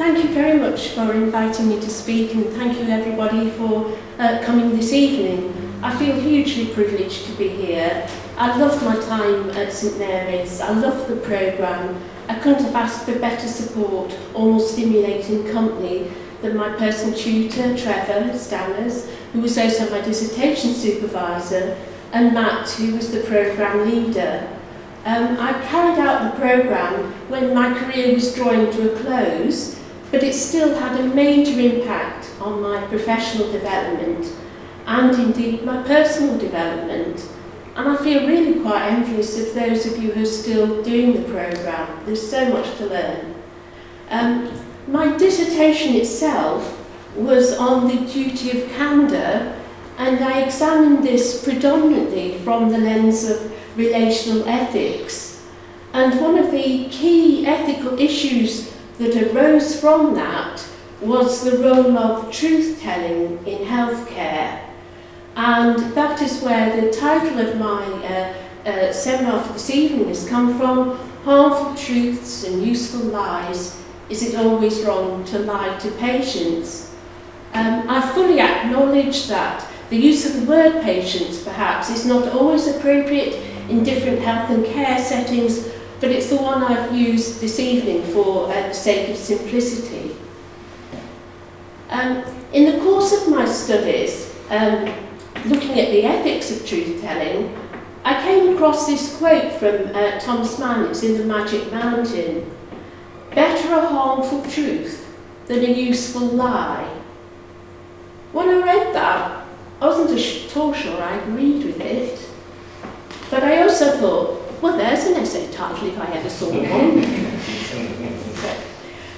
thank you very much for inviting me to speak, and thank you everybody for coming this evening. I feel hugely privileged to be here. I loved my time at St Mary's. I loved the programme. I couldn't have asked for better support or more stimulating company than my personal tutor, Trevor Stammers, who was also my dissertation supervisor, and Matt, who was the programme leader. I carried out the programme when my career was drawing to a close, but it still had a major impact on my professional development and indeed my personal development. And I feel really quite envious of those of you who are still doing the programme. There's so much to learn. My dissertation itself was on the duty of candor, and I examined this predominantly from the lens of relational ethics. And one of the key ethical issues that arose from that was the role of truth-telling in healthcare. And that is where the title of my seminar for this evening has come from: Harmful Truths and Useful Lies. Is it always wrong to lie to patients? I fully acknowledge that the use of the word patients perhaps is not always appropriate in different health and care settings, but it's the one I've used this evening for the sake of simplicity. In the course of my studies, looking at the ethics of truth-telling, I came across this quote from Thomas Mann. It's in The Magic Mountain. Better a harmful truth than a useful lie. When I read that, I wasn't at all sure I agreed with it. But I also thought, well, there's an essay title if I ever saw one.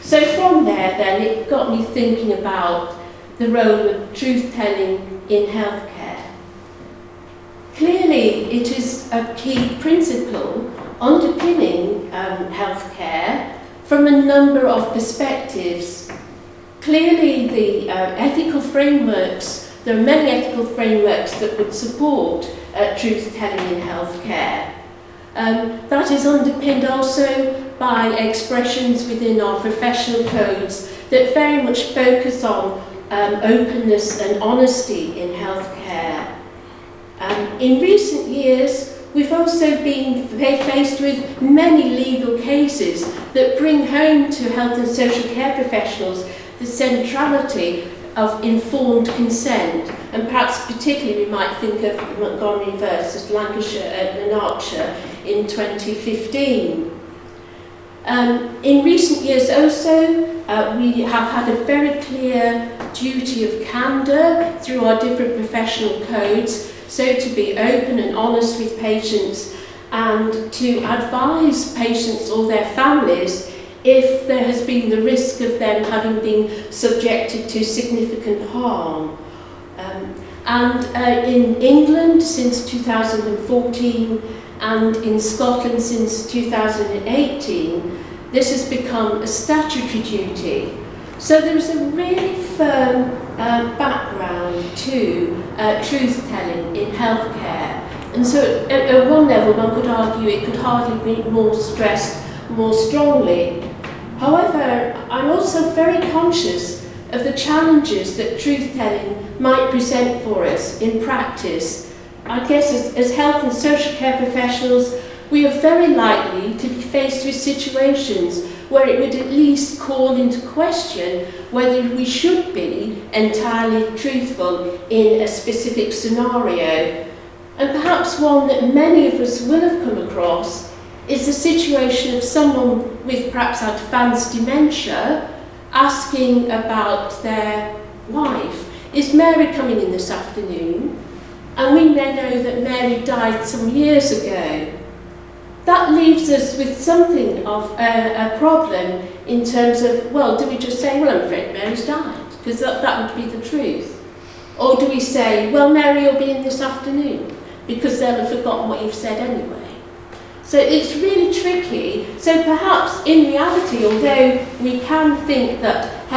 So from there, then, it got me thinking about the role of truth-telling in healthcare. Clearly, it is a key principle underpinning healthcare from a number of perspectives. Clearly, the ethical frameworks, there are many ethical frameworks that would support truth-telling in healthcare. That is underpinned also by expressions within our professional codes that very much focus on openness and honesty in healthcare. In recent years, we've also been faced with many legal cases that bring home to health and social care professionals the centrality of informed consent, and perhaps particularly we might think of Montgomery versus Lancashire and Lanarkshire in 2015. In recent years also, we have had a very clear duty of candor through our different professional codes, so to be open and honest with patients and to advise patients or their families if there has been the risk of them having been subjected to significant harm. In England since 2014 and in Scotland since 2018, this has become a statutory duty. So there is a really firm background to truth-telling in healthcare. And so at one level one could argue it could hardly be more stressed more strongly. However, I'm also very conscious of the challenges that truth-telling might present for us in practice. I guess as health and social care professionals, we are very likely to be faced with situations where it would at least call into question whether we should be entirely truthful in a specific scenario. And perhaps one that many of us will have come across is the situation of someone with perhaps advanced dementia asking about their wife. Is Mary coming in this afternoon? And we may know that Mary died some years ago. That leaves us with something of a problem in terms of, well, do we just say, well, I'm afraid Mary's died, because that would be the truth? Or do we say, well, Mary will be in this afternoon, because they'll have forgotten what you've said anyway? So it's really tricky. So perhaps in reality, although we can think that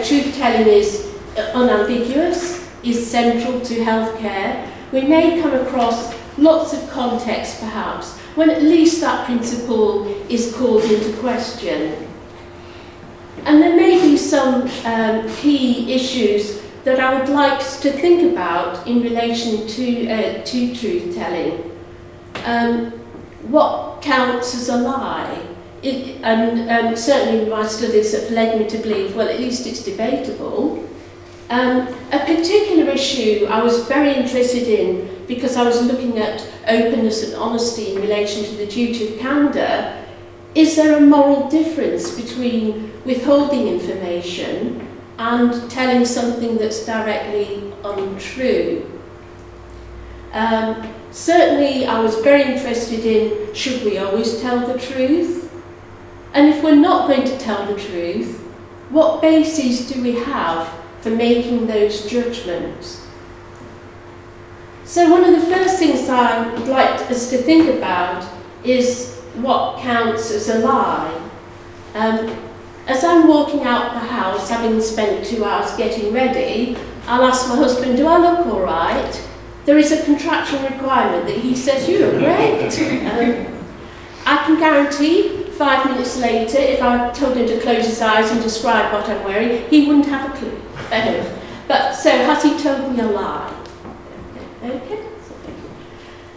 truth-telling is unambiguous, is central to healthcare, we may come across lots of contexts perhaps when at least that principle is called into question. And there may be some key issues that I would like us to think about in relation to truth-telling. What counts as a lie? Certainly my studies have led me to believe, well, at least it's debatable. A particular issue I was very interested in, because I was looking at openness and honesty in relation to the duty of candor. Is there a moral difference between withholding information and telling something that's directly untrue? Certainly I was very interested in, should we always tell the truth? And if we're not going to tell the truth, what bases do we have for making those judgments? So one of the first things I would like us to think about is what counts as a lie. As I'm walking out the house, having spent 2 hours getting ready, I'll ask my husband, do I look all right? There is a contractual requirement that he says, you look great. I can guarantee 5 minutes later, if I told him to close his eyes and describe what I'm wearing, he wouldn't have a clue. But so has he told me a lie? Okay.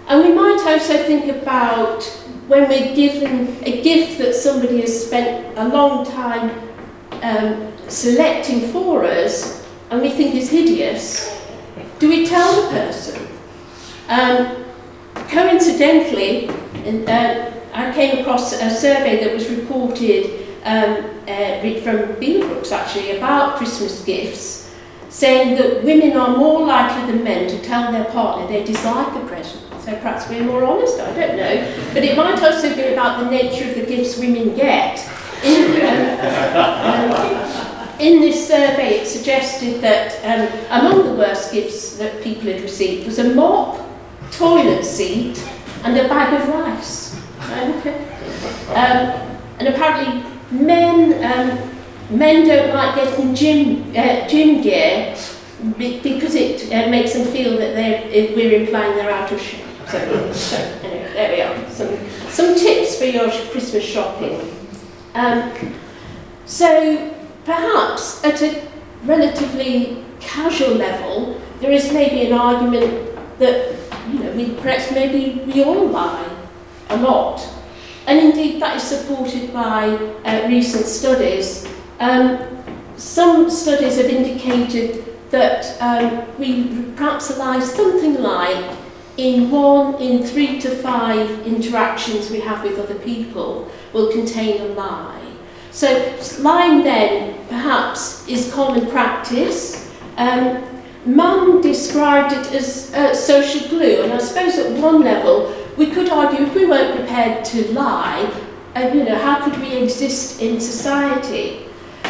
And we might also think about when we're given a gift that somebody has spent a long time selecting for us, and we think is hideous, do we tell the person? Coincidentally, I came across a survey that was reported from Beaverbrookes actually about Christmas gifts, saying that women are more likely than men to tell their partner they dislike the present. So perhaps we're more honest, I don't know. But it might also be about the nature of the gifts women get. In this survey, it suggested that among the worst gifts that people had received was a mop, toilet seat, and a bag of rice. And apparently, men don't like getting gym gear because it makes them feel that we're implying they're out of shape. So anyway, there we are. Some tips for your Christmas shopping. So perhaps at a relatively casual level, there is maybe an argument that we all lie a lot. And indeed that is supported by recent studies. Some studies have indicated that we perhaps lie something like in 1 in 3 to 5 interactions we have with other people will contain a lie. So lying then perhaps is common practice. Mum described it as social glue, and I suppose at one level we could argue if we weren't prepared to lie, how could we exist in society?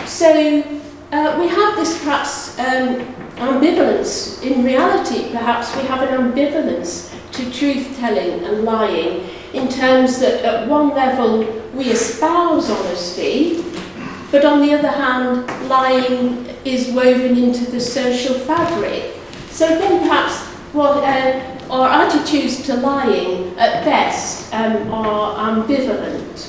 So we have this perhaps ambivalence. In reality, perhaps we have an ambivalence to truth-telling and lying in terms that at one level we espouse honesty, but on the other hand, lying is woven into the social fabric. So then perhaps what our attitudes to lying at best are ambivalent.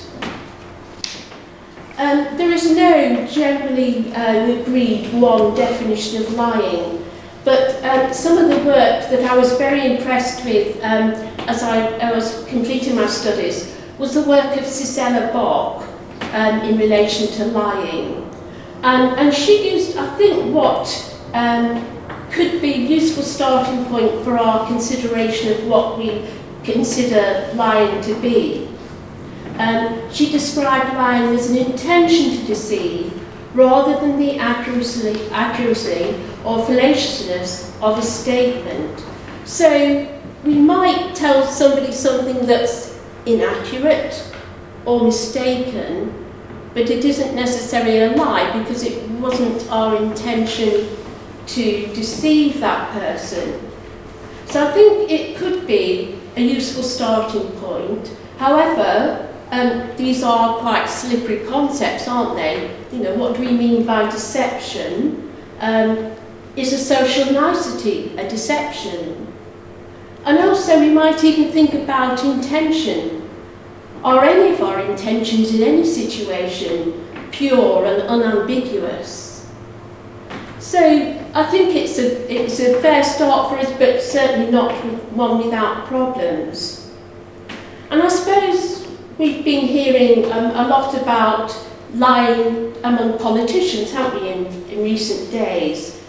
There is no generally agreed one definition of lying, but some of the work that I was very impressed with as I was completing my studies was the work of Cicella Bock in relation to lying. And she used, I think, what could be a useful starting point for our consideration of what we consider lying to be. She described lying as an intention to deceive rather than the accuracy or fallaciousness of a statement. So we might tell somebody something that's inaccurate or mistaken, but it isn't necessarily a lie because it wasn't our intention to deceive that person. So I think it could be a useful starting point. However, these are quite slippery concepts, aren't they? What do we mean by deception? Is a social nicety a deception? And also we might even think about intention. Are any of our intentions in any situation pure and unambiguous. So I think it's a fair start for us, but certainly not one without problems. And I suppose we've been hearing a lot about lying among politicians, haven't we, in recent days?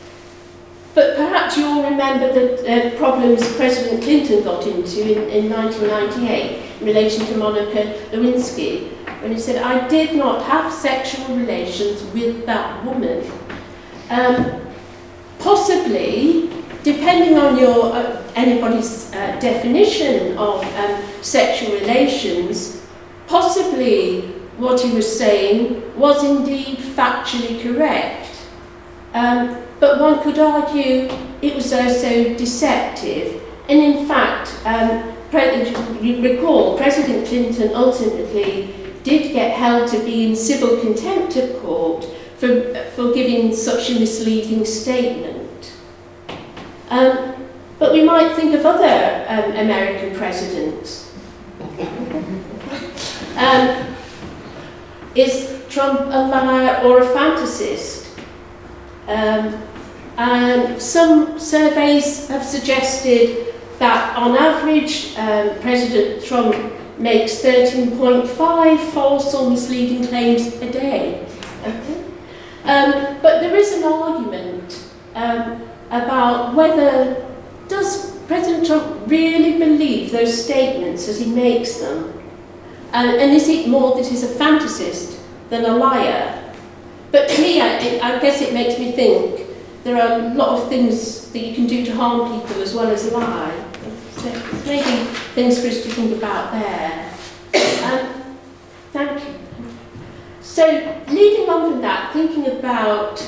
But perhaps you all remember the problems President Clinton got into in 1998 in relation to Monica Lewinsky, when he said, "I did not have sexual relations with that woman." Possibly, depending on anybody's definition of sexual relations, possibly what he was saying was indeed factually correct. But one could argue it was also deceptive. And in fact, you recall, President Clinton ultimately did get held to be in civil contempt of court for giving such a misleading statement. But we might think of other American presidents. Is Trump a liar or a fantasist? Some surveys have suggested that on average President Trump makes 13.5 false or misleading claims a day. Okay? But there is an argument about whether does President Trump really believe those statements as he makes them? And is it more that he's a fantasist than a liar? But to me, I guess it makes me think there are a lot of things that you can do to harm people as well as lie. So maybe things for us to think about there. Thank you. So leading on from that, thinking about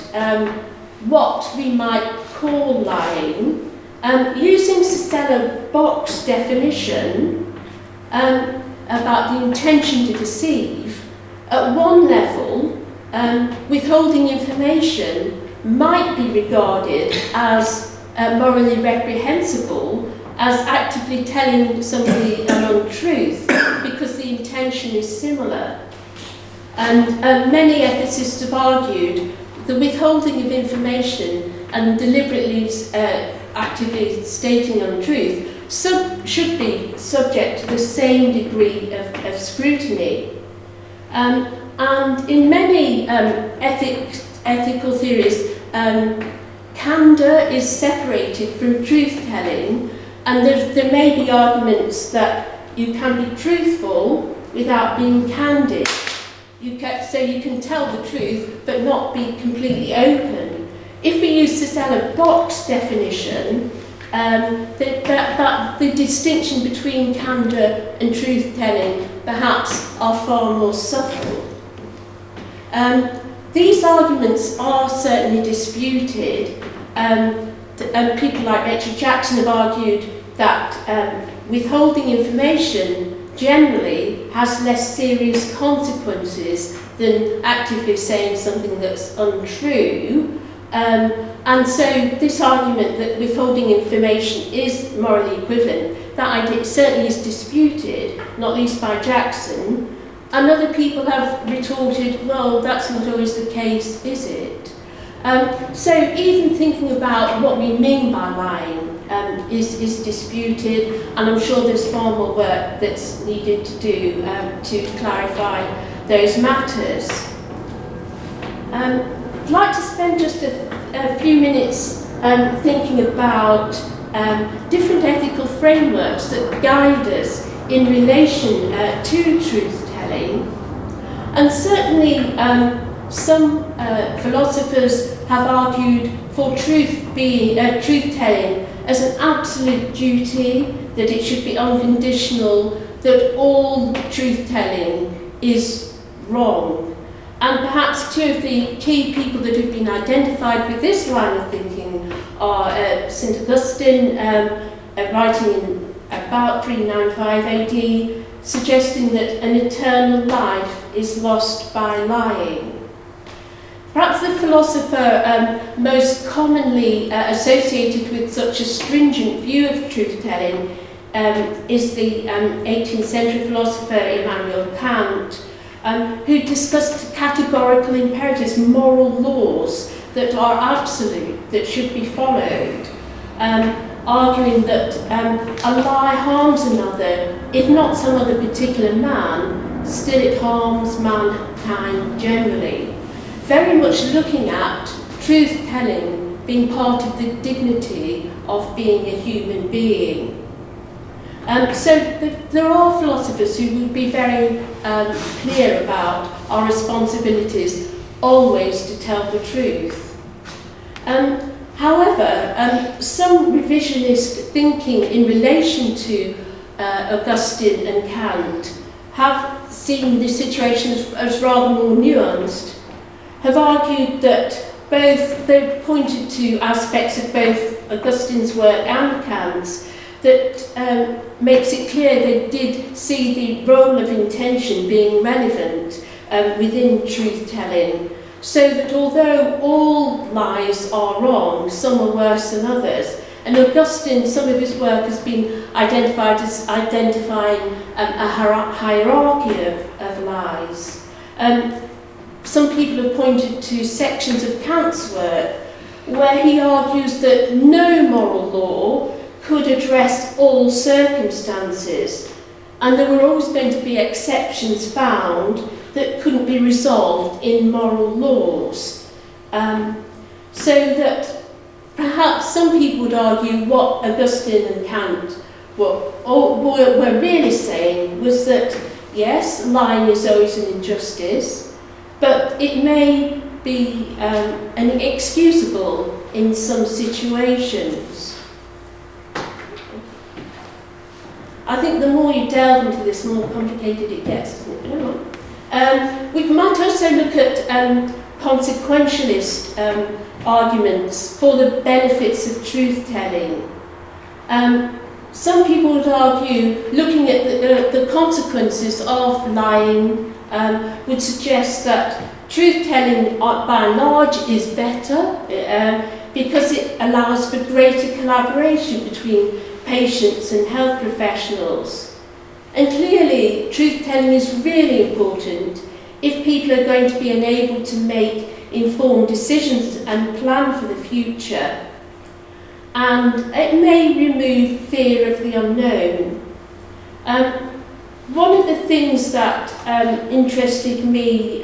what we might call lying, using Stella Bock's definition about the intention to deceive, at one level, withholding information might be regarded as morally reprehensible, as actively telling somebody an untruth, because the intention is similar. And many ethicists have argued the withholding of information and deliberately actively stating untruth should be subject to the same degree of scrutiny. And in many ethical theories, candor is separated from truth-telling, and there may be arguments that you can be truthful without being candid. So you can tell the truth but not be completely open. If we use Stella Bock's definition, the distinction between candor and truth-telling perhaps are far more subtle. These arguments are certainly disputed, and people like Rachel Jackson have argued that withholding information generally has less serious consequences than actively saying something that's untrue. And so this argument that withholding information is morally equivalent, that idea certainly is disputed, not least by Jackson. And other people have retorted, well, that's not always the case, is it? So even thinking about what we mean by lying is disputed, and I'm sure there's far more work that's needed to do to clarify those matters. I'd like to spend just a few minutes thinking about different ethical frameworks that guide us in relation to truth-telling. And certainly some philosophers have argued for truth-telling as an absolute duty, that it should be unconditional, that all truth-telling is wrong. And perhaps two of the key people that have been identified with this line of thinking are St. Augustine, writing in about 395 AD, suggesting that an eternal life is lost by lying. Perhaps the philosopher most commonly associated with such a stringent view of truth-telling is the 18th century philosopher Immanuel Kant, who discussed categorical imperatives, moral laws that are absolute, that should be followed, arguing that a lie harms another, if not some other particular man, still it harms mankind generally. Very much looking at truth-telling being part of the dignity of being a human being. So there are philosophers who would be very clear about our responsibilities always to tell the truth. However, some revisionist thinking in relation to Augustine and Kant have seen the situation as rather more nuanced, have argued that they've pointed to aspects of both Augustine's work and Kant's that makes it clear they did see the role of intention being relevant within truth-telling, so that although all lies are wrong, some are worse than others. And Augustine, some of his work has been identified as identifying a hierarchy of lies. Some people have pointed to sections of Kant's work where he argues that no moral law could address all circumstances, and there were always going to be exceptions found that couldn't be resolved in moral laws. So that perhaps some people would argue what Augustine and Kant were really saying was that, yes, lying is always an injustice, but it may be inexcusable in some situations. I think the more you delve into this, the more complicated it gets, doesn't it? We might also look at consequentialist arguments for the benefits of truth-telling. Some people would argue, looking at the consequences of lying, would suggest that truth-telling by and large is better because it allows for greater collaboration between patients and health professionals. And clearly, truth-telling is really important if people are going to be enabled to make informed decisions and plan for the future. And it may remove fear of the unknown. One of the things that interested me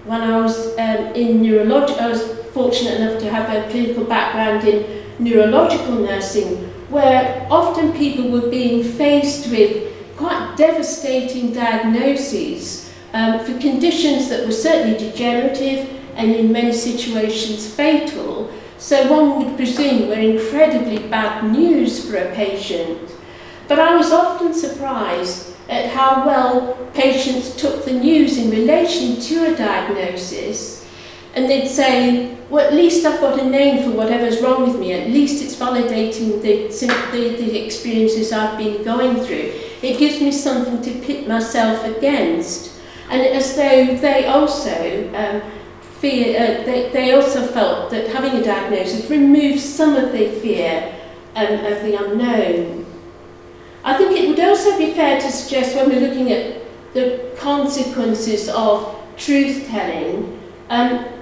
when I was in neurology, I was fortunate enough to have a clinical background in neurological nursing, where often people were being faced with quite devastating diagnoses for conditions that were certainly degenerative and in many situations fatal. So one would presume were incredibly bad news for a patient. But I was often surprised at how well patients took the news in relation to a diagnosis, and they'd say, well, at least I've got a name for whatever's wrong with me, at least it's validating the experiences I've been going through. It gives me something to pit myself against. And as though they also they also felt that having a diagnosis removes some of the fear of the unknown. I think it would also be fair to suggest, when we're looking at the consequences of truth-telling,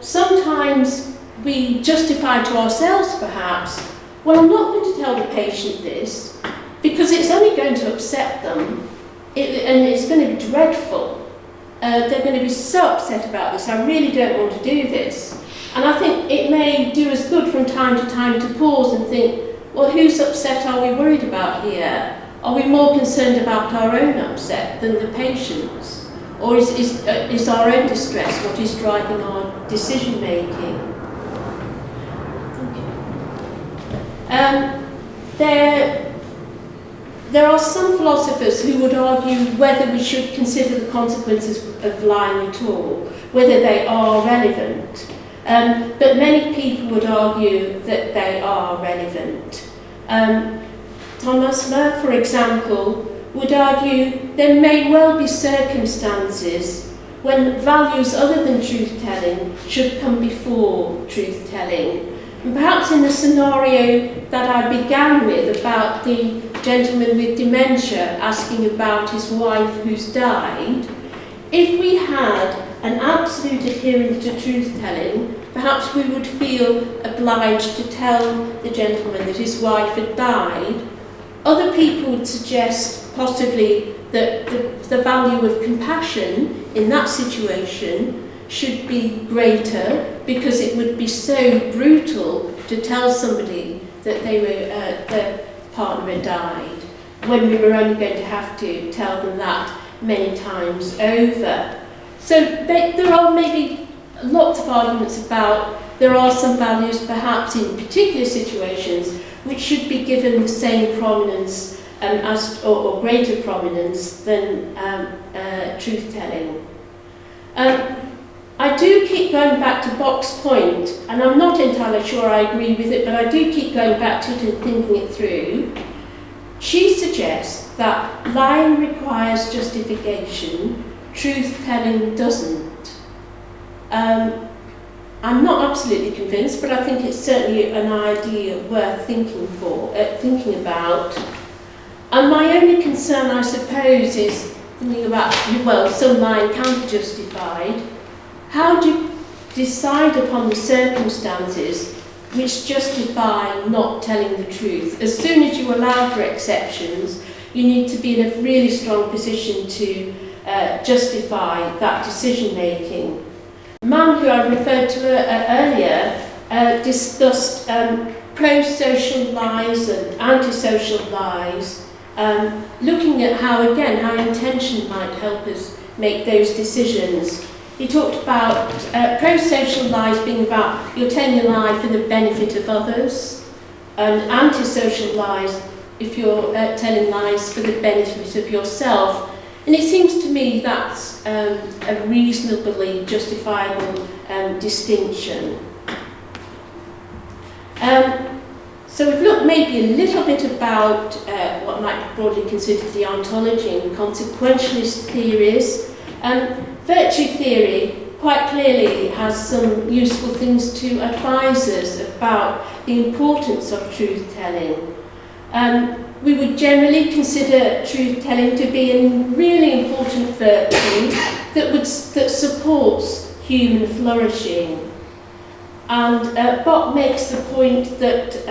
sometimes we justify to ourselves, perhaps, well, I'm not going to tell the patient this because it's only going to upset them and it's going to be dreadful. They're going to be so upset about this, I really don't want to do this. And I think it may do us good from time to time to pause and think, well, whose upset are we worried about here? Are we more concerned about our own upset than the patient's? Or is our own distress what is driving our decision making? There are some philosophers who would argue whether we should consider the consequences of lying at all, whether they are relevant. But many people would argue that they are relevant. Thomas More, for example, would argue there may well be circumstances when values other than truth-telling should come before truth-telling. And perhaps in the scenario that I began with about the gentleman with dementia asking about his wife who's died, if we had an absolute adherence to truth-telling, perhaps we would feel obliged to tell the gentleman that his wife had died. Other people would suggest possibly that the value of compassion in that situation should be greater, because it would be so brutal to tell somebody that their partner had died, when we were only going to have to tell them that many times over. So there are maybe lots of arguments about there are some values perhaps in particular situations which should be given the same prominence or greater prominence than truth-telling. I do keep going back to Bock's point, and I'm not entirely sure I agree with it, but I do keep going back to it and thinking it through. She suggests that lying requires justification, truth-telling doesn't. I'm not absolutely convinced, but I think it's certainly an idea worth thinking about. And my only concern, I suppose, is thinking about, well, some lying can be justified. How do you decide upon the circumstances which justify not telling the truth? As soon as you allow for exceptions, you need to be in a really strong position to justify that decision-making. The man who I referred to earlier discussed pro-social lies and anti-social lies, looking at how intention might help us make those decisions. He talked about pro-social lies being about you're telling a lie for the benefit of others, and anti-social lies if you're telling lies for the benefit of yourself. And it seems to me that's a reasonably justifiable distinction. So we've looked maybe a little bit about what might be broadly considered the ontology and consequentialist theories. Virtue theory quite clearly has some useful things to advise us about the importance of truth-telling. We would generally consider truth-telling to be a really important virtue that supports human flourishing. And Bock makes the point that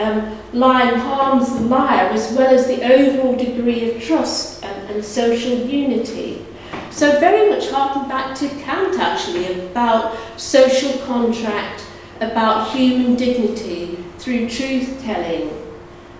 lying harms the liar as well as the overall degree of trust and social unity. So very much harken back to Kant, actually, about social contract, about human dignity through truth-telling.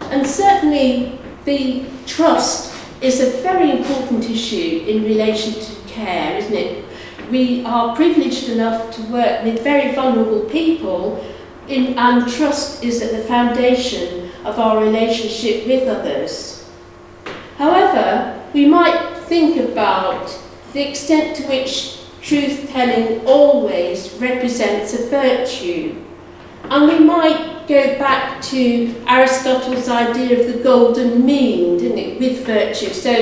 And certainly the trust is a very important issue in relation to care, isn't it? We are privileged enough to work with very vulnerable people, and trust is at the foundation of our relationship with others. However, we might think about the extent to which truth-telling always represents a virtue. And we might go back to Aristotle's idea of the golden mean, didn't it, with virtue. So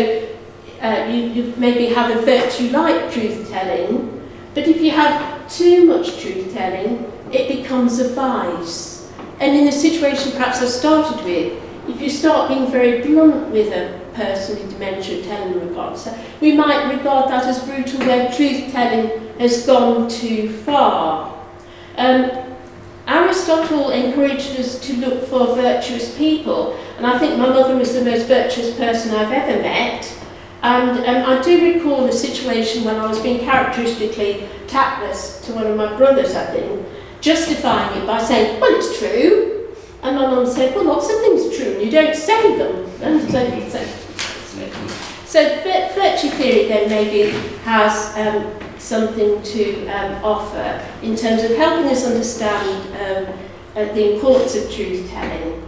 you maybe have a virtue like truth-telling, but if you have too much truth-telling, it becomes a vice. And in the situation perhaps I started with, if you start being very blunt with a person with dementia and telling them apart, so we might regard that as brutal where truth-telling has gone too far. Aristotle encouraged us to look for virtuous people, and I think my mother was the most virtuous person I've ever met. And I do recall a situation when I was being characteristically tactless to one of my brothers, I think, justifying it by saying, well, it's true. And my mum said, well, lots of things are true, and you don't say them. So virtue theory then maybe has something to offer in terms of helping us understand the importance of truth-telling.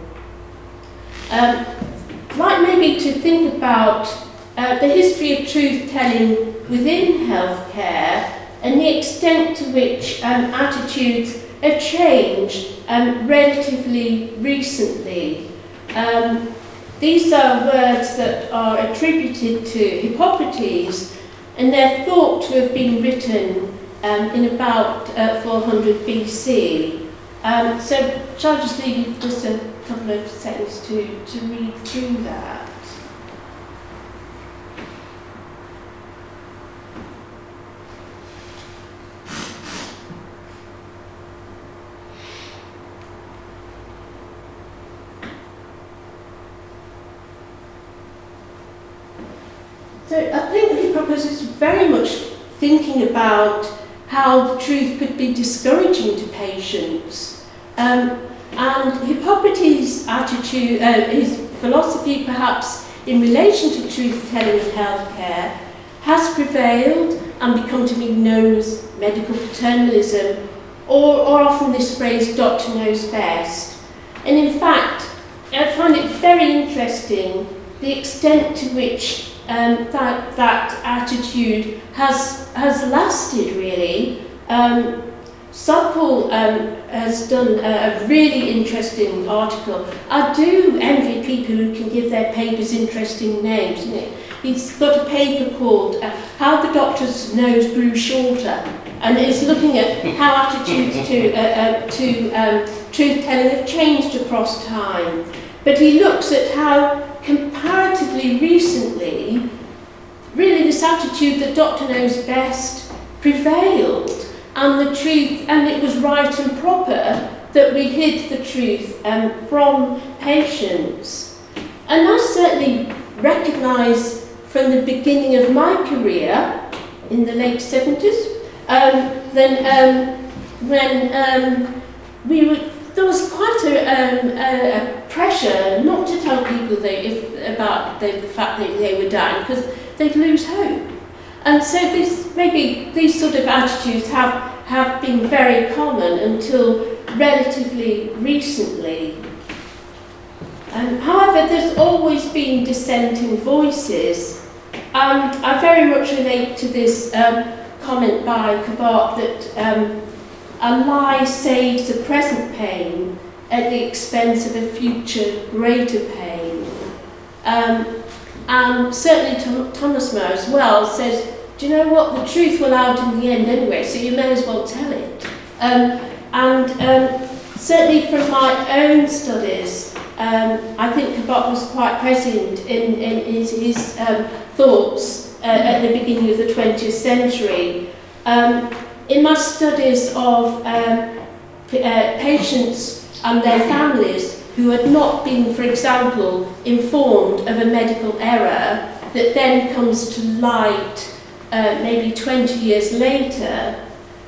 Like maybe to think about the history of truth-telling within healthcare and the extent to which attitudes have changed relatively recently. These are words that are attributed to Hippocrates, and they're thought to have been written in about 400 BC. So shall I just leave you just a couple of seconds to read through that? So I think Hippocrates is very much thinking about how the truth could be discouraging to patients. And Hippocrates' attitude, his philosophy perhaps in relation to truth-telling in healthcare, has prevailed and become to be known as medical paternalism, or often this phrase, doctor knows best. And in fact, I find it very interesting the extent to which that attitude has lasted, really. Sokol has done a really interesting article. I do envy people who can give their papers interesting names, isn't it? He's got a paper called How the Doctor's Nose Grew Shorter, and it's looking at how attitudes to truth-telling have changed across time. But he looks at how comparatively recently, really this attitude that doctor knows best prevailed, and the truth, and it was right and proper that we hid the truth from patients. And I certainly recognise from the beginning of my career, in the late 70s, there was quite a pressure not to tell people about the fact that they were dying, because they'd lose hope. And so these sort of attitudes have been very common until relatively recently. However, there's always been dissenting voices, and I very much relate to this comment by Cabot that a lie saves a present pain at the expense of a future greater pain. And certainly Thomas More as well says, do you know what, the truth will out in the end anyway, so you may as well tell it. Certainly from my own studies, I think Cabot was quite present in his thoughts at the beginning of the 20th century. In my studies of patients and their families who had not been, for example, informed of a medical error that then comes to light maybe 20 years later,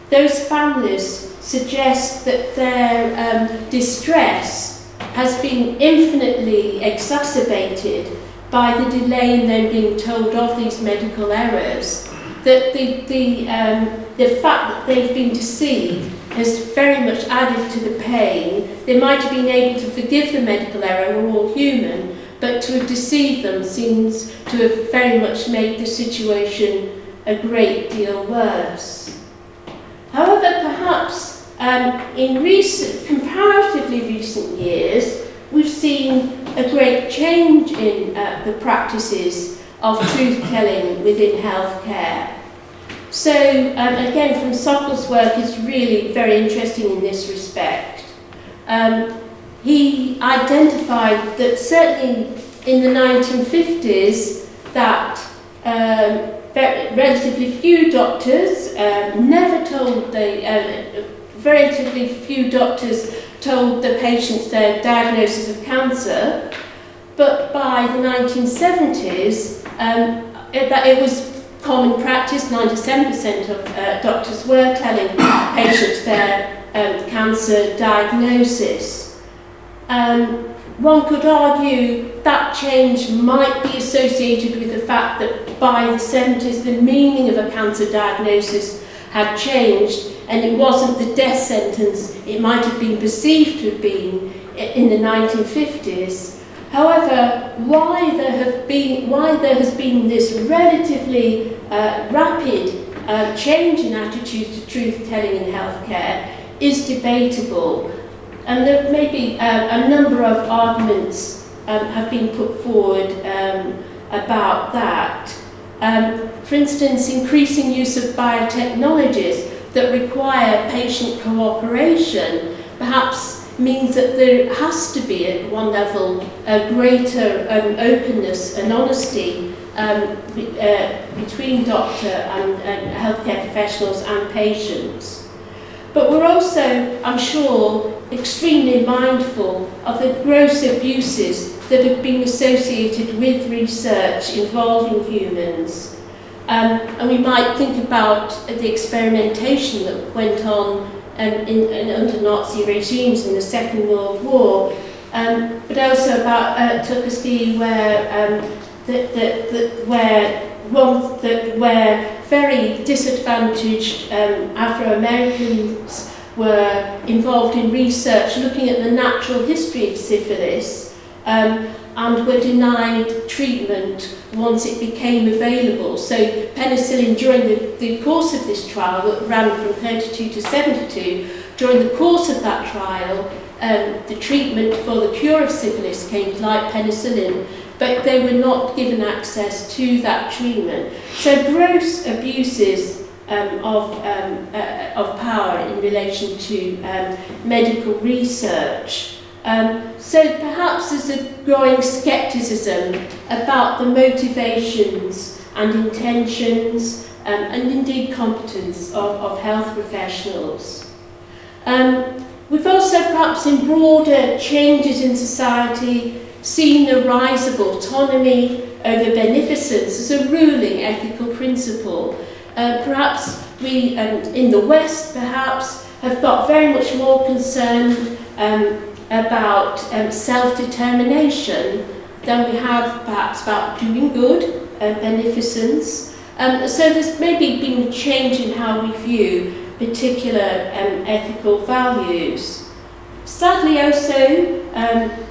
those families suggest that their distress has been infinitely exacerbated by the delay in them being told of these medical errors, that the fact that they've been deceived has very much added to the pain. They might have been able to forgive the medical error, we're all human, but to have deceived them seems to have very much made the situation a great deal worse. However, perhaps in comparatively recent years, we've seen a great change in the practices of truth-telling within healthcare. So, again, from Sokol's work is really very interesting in this respect. He identified that certainly in the 1950s that relatively few doctors relatively few doctors told the patients their diagnosis of cancer, but by the 1970s, it was common practice. 97% of doctors were telling patients their cancer diagnosis. One could argue that change might be associated with the fact that by the 70s the meaning of a cancer diagnosis had changed, and it wasn't the death sentence it might have been perceived to have been in the 1950s. However, why there has been this relatively rapid change in attitudes to truth-telling in healthcare is debatable. And there may be a number of arguments have been put forward about that. For instance, increasing use of biotechnologies that require patient cooperation perhaps means that there has to be, at one level, a greater openness and honesty between doctor and healthcare professionals and patients. But we're also, I'm sure, extremely mindful of the gross abuses that have been associated with research involving humans. And we might think about the experimentation that went on under Nazi regimes in the Second World War, but also about Tuskegee, where very disadvantaged Afro-Americans were involved in research looking at the natural history of syphilis, and were denied treatment once it became available. So penicillin, during the course of this trial, that ran from 32 to 72, during the course of that trial, the treatment for the cure of syphilis came like penicillin, but they were not given access to that treatment. So gross abuses of power in relation to medical research. So perhaps there's a growing scepticism about the motivations and intentions and indeed competence of health professionals. We've also perhaps in broader changes in society seen the rise of autonomy over beneficence as a ruling ethical principle. Perhaps we in the West perhaps have got very much more concerned about self-determination than we have perhaps about doing good and beneficence. So there's maybe been a change in how we view particular ethical values. Sadly also,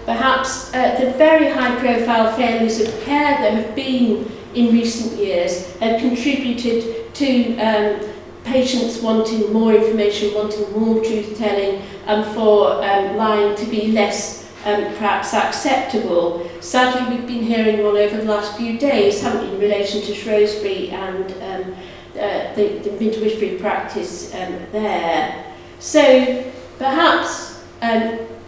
perhaps the very high-profile failures of care that have been in recent years have contributed to patients wanting more information, wanting more truth-telling, and for lying to be less perhaps acceptable. Sadly, we've been hearing one over the last few days, haven't we, in relation to Shrewsbury and the midwifery practice there. So perhaps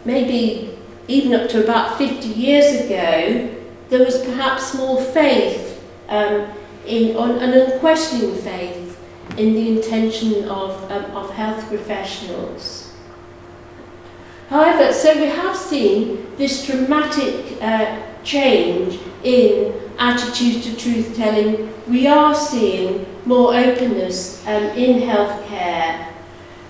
maybe even up to about 50 years ago, there was perhaps more faith, an unquestioning faith in the intention of health professionals. However, so we have seen this dramatic change in attitudes to truth-telling. We are seeing more openness in healthcare.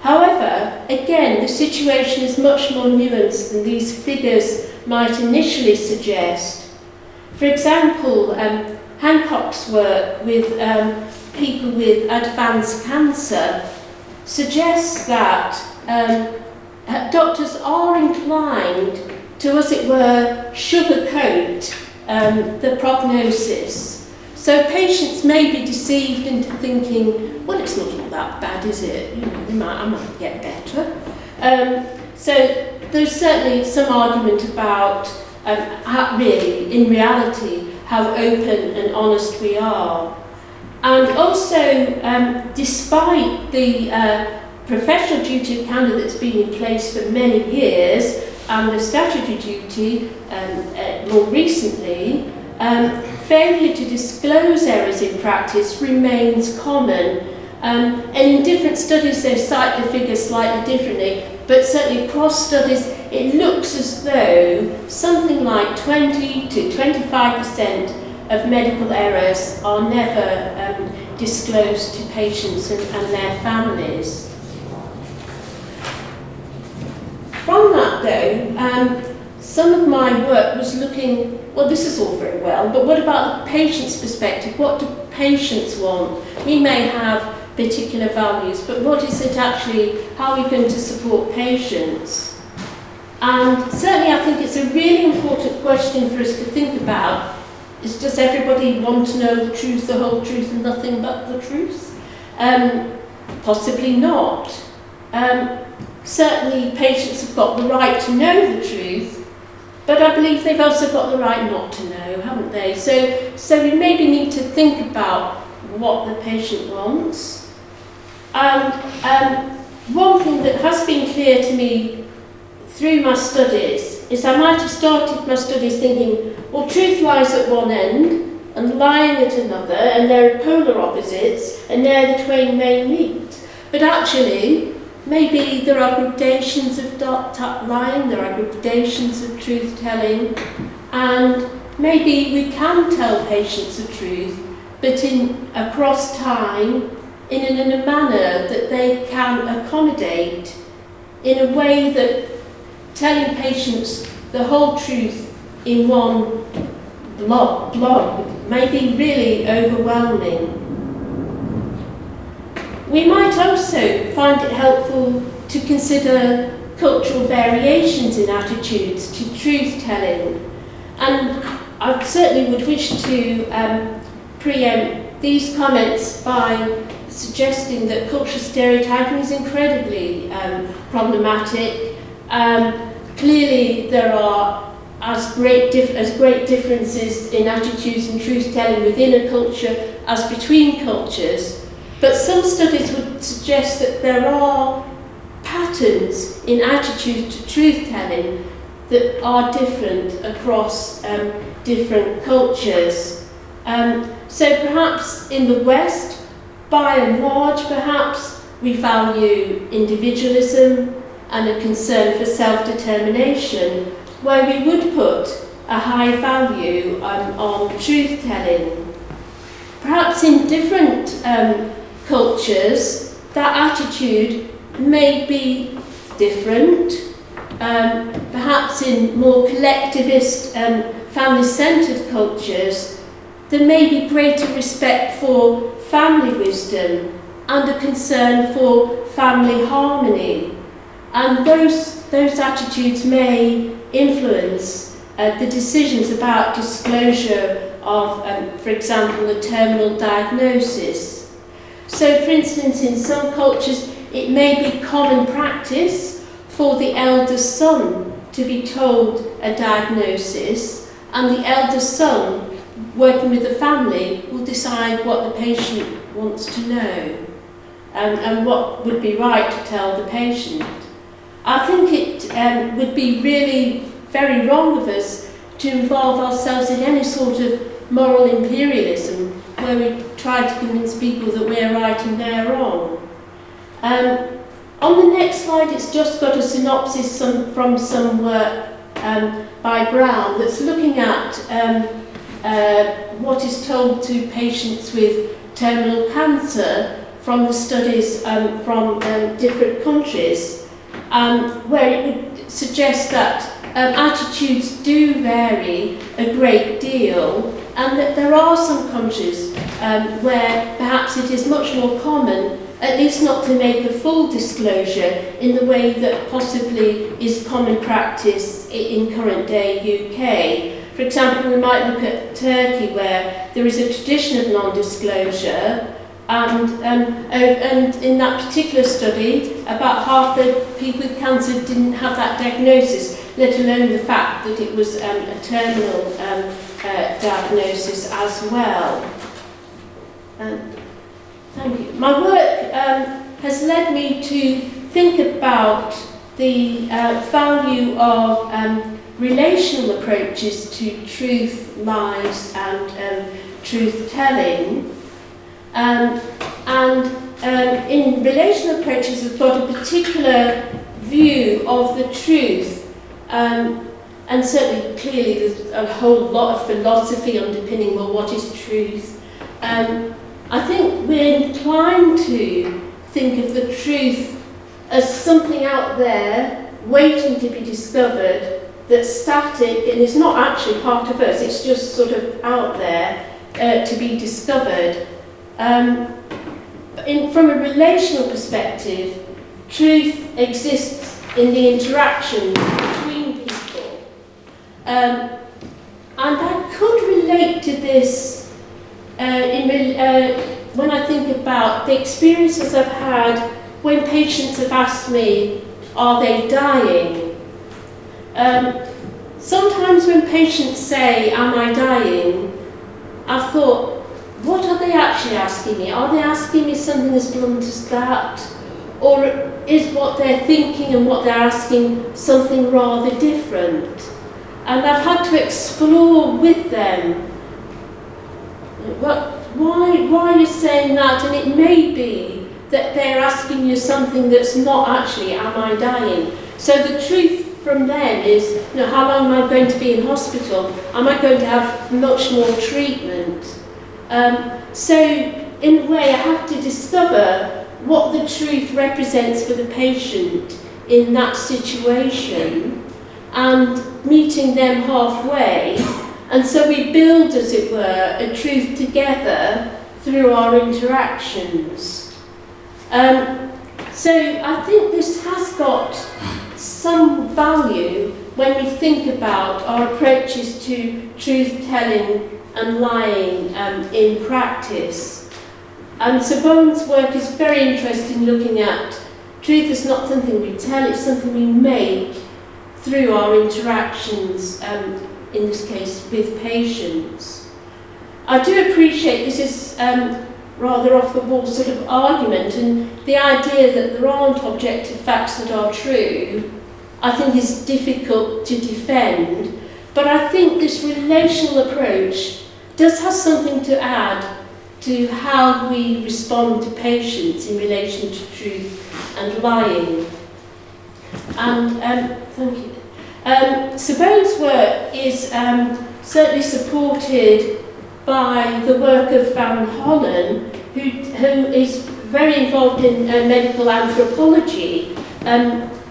However, again, the situation is much more nuanced than these figures might initially suggest. For example, Hancock's work with people with advanced cancer suggests that doctors are inclined to, as it were, sugarcoat the prognosis. So patients may be deceived into thinking, well, it's not all that bad, is it? You know, I might get better. So there's certainly some argument about how really, in reality, how open and honest we are. And also, despite the professional duty of candor that's been in place for many years, and the statutory duty more recently, failure to disclose errors in practice remains common. And in different studies they cite the figures slightly differently, but certainly across studies it looks as though something like 20 to 25% of medical errors are never disclosed to patients and their families. From that though, some of my work was looking, well, this is all very well, but what about the patient's perspective? What do patients want? We may have particular values, but what is it actually, how are we going to support patients? And certainly I think it's a really important question for us to think about. Is does everybody want to know the truth, the whole truth, and nothing but the truth? Possibly not. Certainly patients have got the right to know the truth, but I believe they've also got the right not to know, haven't they? So we maybe need to think about what the patient wants. And one thing that has been clear to me through my studies is I might have started my studies thinking, well, truth lies at one end and lying at another, and they're polar opposites, and there the twain may meet. But actually, maybe there are gradations of lying, there are gradations of truth-telling, And maybe we can tell patients the truth, but across time, in a manner that they can accommodate, in a way that telling patients the whole truth in one block may be really overwhelming. We might also find it helpful to consider cultural variations in attitudes to truth-telling. And I certainly would wish to preempt these comments by suggesting that cultural stereotyping is incredibly problematic. Clearly there are as great differences in attitudes and truth-telling within a culture as between cultures, but some studies would suggest that there are patterns in attitudes to truth-telling that are different across different cultures. So perhaps in the West, by and large, perhaps we value individualism and a concern for self-determination, where we would put a high value on truth-telling. Perhaps in different cultures, that attitude may be different. Perhaps in more collectivist, family-centred cultures, there may be greater respect for family wisdom and a concern for family harmony. And those attitudes may influence the decisions about disclosure of, for example, a terminal diagnosis. So, for instance, in some cultures, it may be common practice for the eldest son to be told a diagnosis, and the eldest son, working with the family, will decide what the patient wants to know and what would be right to tell the patient. I think it would be really very wrong of us to involve ourselves in any sort of moral imperialism where we try to convince people that we're right and they're wrong. On the next slide, it's just got a synopsis from some work by Brown that's looking at what is told to patients with terminal cancer from the studies from different countries, where it would suggest that attitudes do vary a great deal, and that there are some countries where perhaps it is much more common, at least not to make a full disclosure in the way that possibly is common practice in current day UK. For example, we might look at Turkey, where there is a tradition of non-disclosure, and in that particular study, about half the people with cancer didn't have that diagnosis, let alone the fact that it was a terminal diagnosis as well. Thank you. My work has led me to think about the value of relational approaches to truth, lies, and truth-telling. In relational approaches, we've got a particular view of the truth, and certainly, clearly, there's a whole lot of philosophy underpinning, well, what is truth? I think we're inclined to think of the truth as something out there waiting to be discovered, that's static and is not actually part of us, it's just sort of out there to be discovered. From a relational perspective, truth exists in the interaction between people. And I could relate to this when I think about the experiences I've had when patients have asked me, are they dying? Sometimes when patients say, am I dying? I've thought, what are they actually asking me? Are they asking me something as blunt as that? Or is what they're thinking and what they're asking something rather different? And I've had to explore with them, why are you saying that? And it may be that they're asking you something that's not actually, am I dying? So the truth from them is, you know, how long am I going to be in hospital? Am I going to have much more treatment? So in a way, I have to discover what the truth represents for the patient in that situation and meeting them halfway. And so we build, as it were, a truth together through our interactions. So I think this has got some value when we think about our approaches to truth-telling and lying in practice. And so Bowen's work is very interesting, looking at truth is not something we tell, it's something we make through our interactions, in this case with patients. I do appreciate this is rather off-the-wall sort of argument, and the idea that there aren't objective facts that are true, I think is difficult to defend, but I think this relational approach does have something to add to how we respond to patients in relation to truth and lying. And thank you. So Bowen's work is certainly supported by the work of Van Hollen, who is very involved in medical anthropology.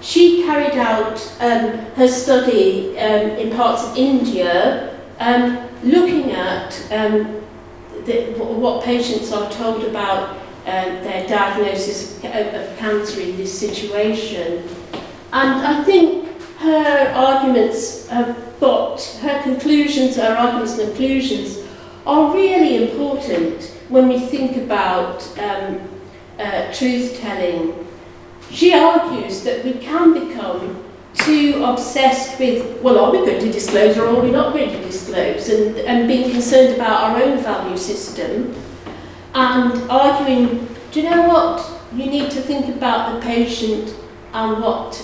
She carried out her study in parts of India, looking at what patients are told about their diagnosis of cancer in this situation. And I think her arguments have got, her arguments and conclusions are really important when we think about truth-telling. She argues that we can become too obsessed with, well, are we going to disclose or are we not going to disclose, and being concerned about our own value system, and arguing, do you know what, you need to think about the patient and what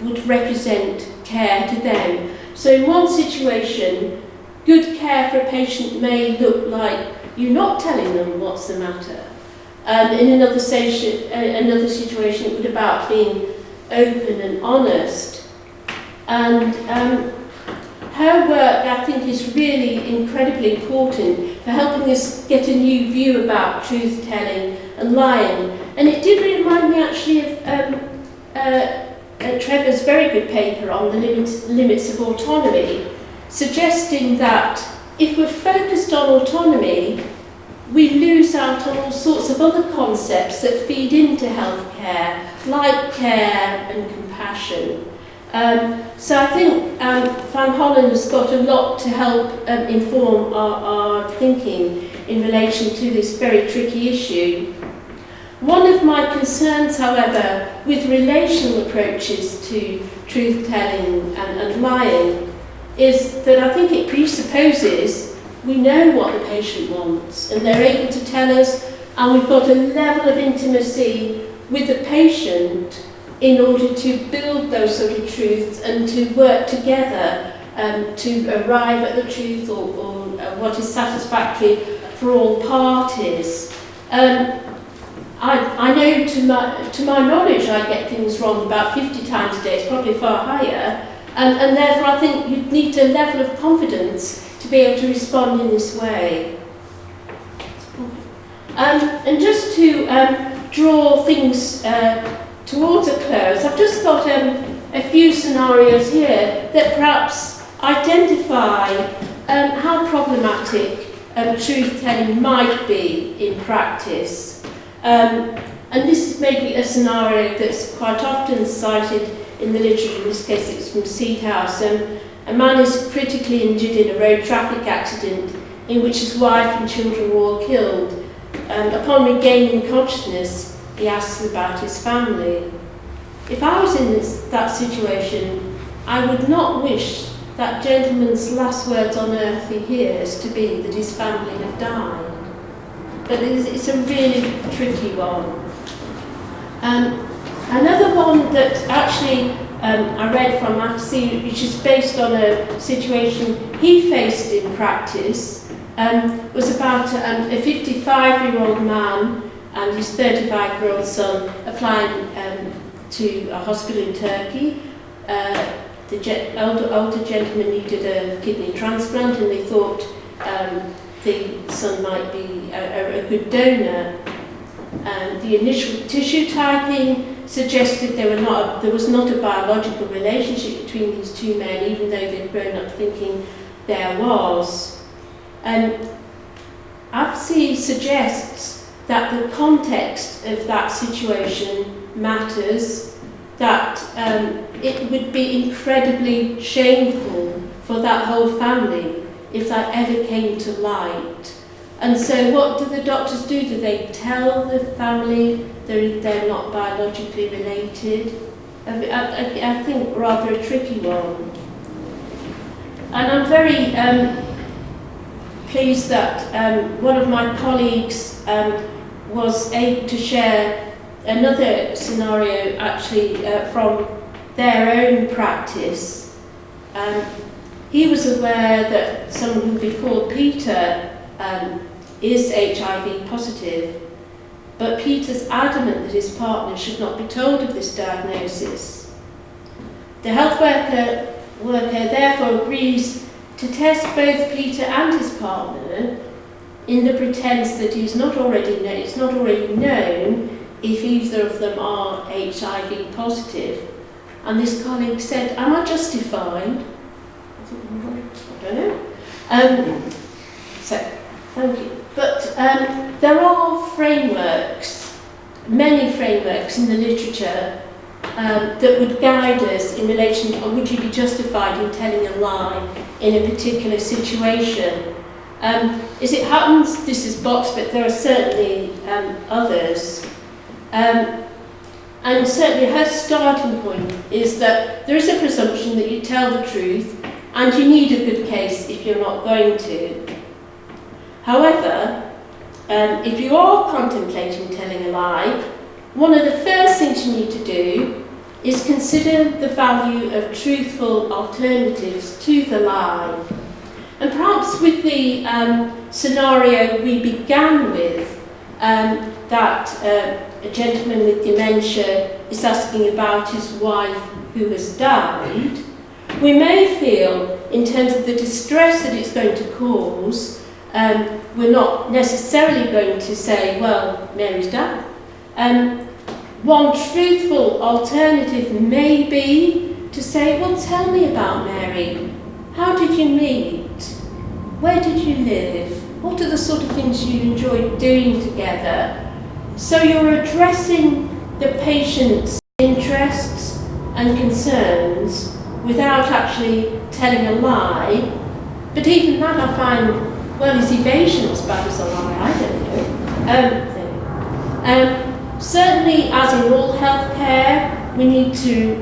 would represent care to them. So in one situation, good care for a patient may look like you not telling them what's the matter. In another situation, it would be about being open and honest. And her work, I think, is really incredibly important for helping us get a new view about truth-telling and lying. And it did remind me actually of Trevor's very good paper on the limits of autonomy, suggesting that if we're focused on autonomy, we lose out on all sorts of other concepts that feed into healthcare, like care and compassion. So I think Van Hollen has got a lot to help inform our thinking in relation to this very tricky issue. One of my concerns, however, with relational approaches to truth-telling and lying is that I think it presupposes we know what the patient wants and they're able to tell us, and we've got a level of intimacy with the patient in order to build those sort of truths and to work together to arrive at the truth or what is satisfactory for all parties. I know to my knowledge I get things wrong about 50 times a day, it's probably far higher, and therefore I think you need a level of confidence to be able to respond in this way. And just to draw things towards a close, I've just got a few scenarios here that perhaps identify how problematic truth-telling might be in practice. And this is maybe a scenario that's quite often cited in the literature. In this case it's from Seed House. A man is critically injured in a road traffic accident in which his wife and children were all killed. Upon regaining consciousness, he asks about his family. If I was in that situation, I would not wish that gentleman's last words on earth he hears to be that his family have died. But it's a really tricky one. Another one that actually I read from Afsi, which is based on a situation he faced in practice, was about a 55-year-old man and his 35-year-old son applying to a hospital in Turkey. older gentleman needed a kidney transplant, and they thought the son might be a good donor. The initial tissue typing suggested there was not a biological relationship between these two men, even though they'd grown up thinking there was. AFSI suggests that the context of that situation matters, that it would be incredibly shameful for that whole family if that ever came to light. And so what do the doctors do? Do they tell the family they're not biologically related? I think rather a tricky one. And I'm very pleased that one of my colleagues was able to share another scenario actually from their own practice. He was aware that someone who'd be called Peter is HIV positive, but Peter's adamant that his partner should not be told of this diagnosis. The health worker therefore agrees to test both Peter and his partner in the pretense that it's not already known if either of them are HIV positive. And this colleague said, "Am I justified?" I don't know. So, thank you. But there are frameworks, many frameworks in the literature that would guide us in relation to would you be justified in telling a lie in a particular situation. As it happens, this is boxed, but there are certainly others. And certainly her starting point is that there is a presumption that you tell the truth, and you need a good case if you're not going to. However, if you are contemplating telling a lie, one of the first things you need to do is consider the value of truthful alternatives to the lie. And perhaps with the scenario we began with, that a gentleman with dementia is asking about his wife who has died, we may feel, in terms of the distress that it's going to cause, we're not necessarily going to say, well, Mary's died. One truthful alternative may be to say, well, tell me about Mary. How did you meet? Where did you live? What are the sort of things you enjoyed doing together? So you're addressing the patient's interests and concerns without actually telling a lie. But even that I find, well, is evasion as bad as a lie? I don't know. Certainly, as in all healthcare, we need to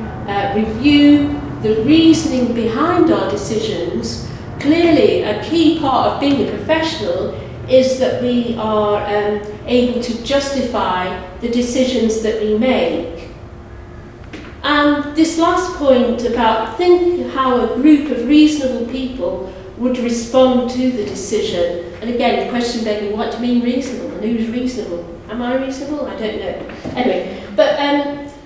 review the reasoning behind our decisions. Clearly, a key part of being a professional is that we are able to justify the decisions that we make. And this last point about think how a group of reasonable people would respond to the decision. And again, the question begging, what do you mean reasonable? And who's reasonable? Am I reasonable? I don't know. Anyway, but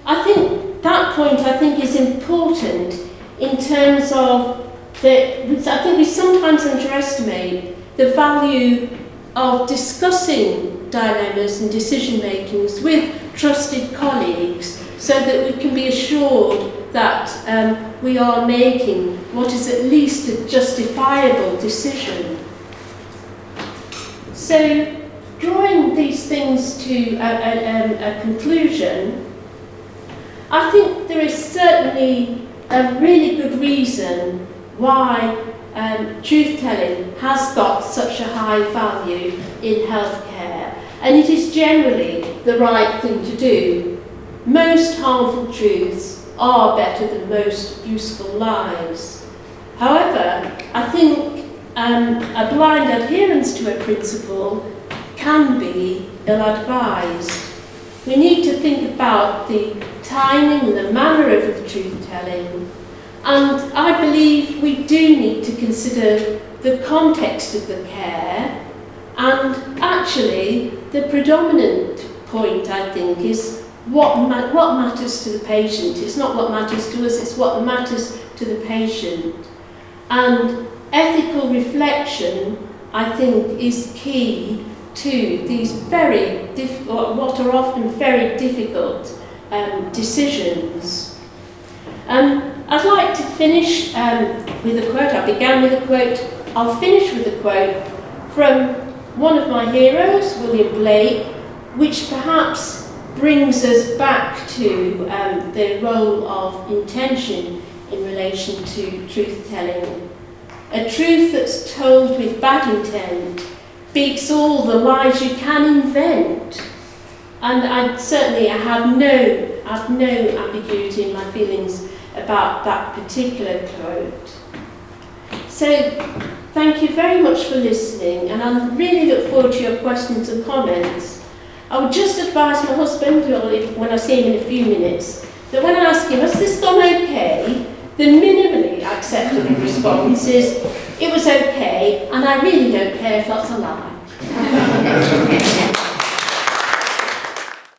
I think that point is important in terms of I think we sometimes underestimate the value of discussing dilemmas and decision makings with trusted colleagues so that we can be assured that we are making what is at least a justifiable decision. So, drawing these things to a conclusion, I think there is certainly a really good reason why truth-telling has got such a high value in healthcare, and it is generally the right thing to do. Most harmful truths are better than most useful lies. However, I think a blind adherence to a principle can be ill-advised. We need to think about the timing and the manner of the truth-telling. And I believe we do need to consider the context of the care, and actually the predominant point, I think, is what matters to the patient. It's not what matters to us, it's what matters to the patient. And ethical reflection, I think, is key to these what are often very difficult decisions. I'd like to finish with a quote. I began with a quote. I'll finish with a quote from one of my heroes, William Blake, which perhaps brings us back to the role of intention in relation to truth-telling. A truth that's told with bad intent beats all the lies you can invent. And I have no ambiguity in my feelings about that particular quote. So thank you very much for listening, and I really look forward to your questions and comments. I would just advise my husband, when I see him in a few minutes, that when I ask him, has this gone okay, the minimally acceptable response is, it was okay, and I really don't care if that's a lie.